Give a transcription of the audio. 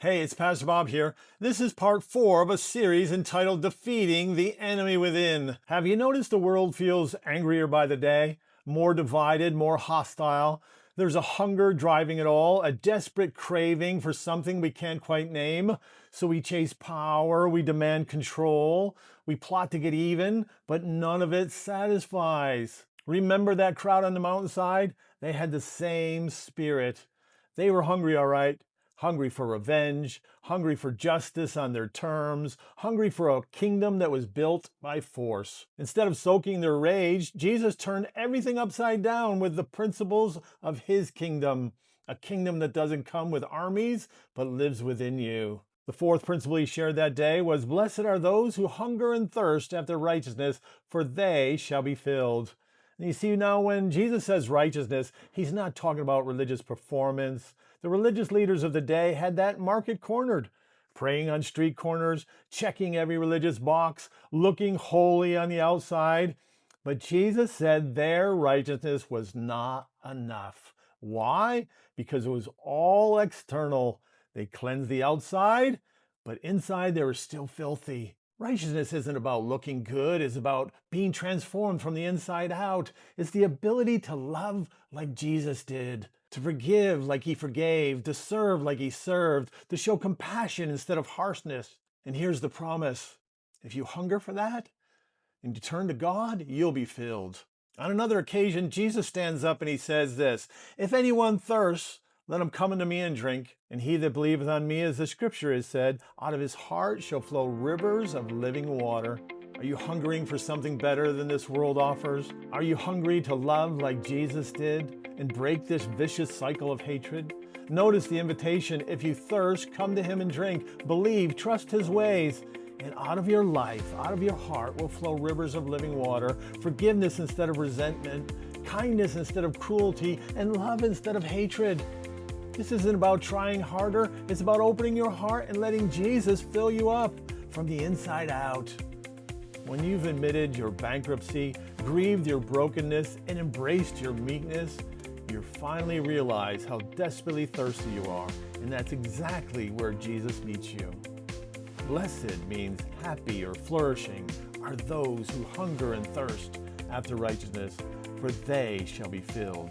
Hey, it's Pastor Bob here. This is part 4 of a series entitled Defeating the Enemy Within. Have you noticed the world feels angrier by the day? More divided, more hostile? There's a hunger driving it all, a desperate craving for something we can't quite name. So we chase power, we demand control, we plot to get even, but none of it satisfies. Remember that crowd on the mountainside? They had the same spirit. They were hungry, all right. Hungry for revenge, hungry for justice on their terms, hungry for a kingdom that was built by force. Instead of soaking their rage, Jesus turned everything upside down with the principles of his kingdom, a kingdom that doesn't come with armies, but lives within you. The fourth principle he shared that day was, "Blessed are those who hunger and thirst after righteousness, for they shall be filled." And you see, now when Jesus says righteousness, he's not talking about religious performance. The religious leaders of the day had that market cornered, praying on street corners, checking every religious box, looking holy on the outside. But Jesus said their righteousness was not enough. Why? Because it was all external. They cleansed the outside, but inside they were still filthy. Righteousness isn't about looking good, it's about being transformed from the inside out. It's the ability to love like Jesus did, to forgive like he forgave, to serve like he served, to show compassion instead of harshness. And here's the promise: if you hunger for that and you turn to God, you'll be filled. On another occasion, Jesus stands up and he says this, "If anyone thirsts, let him come unto me and drink. And he that believeth on me, as the scripture has said, out of his heart shall flow rivers of living water." Are you hungering for something better than this world offers? Are you hungry to love like Jesus did and break this vicious cycle of hatred? Notice the invitation: if you thirst, come to him and drink. Believe, trust his ways. And out of your life, out of your heart will flow rivers of living water, forgiveness instead of resentment, kindness instead of cruelty, and love instead of hatred. This isn't about trying harder. It's about opening your heart and letting Jesus fill you up from the inside out. When you've admitted your bankruptcy, grieved your brokenness, and embraced your meekness, you finally realize how desperately thirsty you are. And that's exactly where Jesus meets you. Blessed means happy or flourishing are those who hunger and thirst after righteousness, for they shall be filled.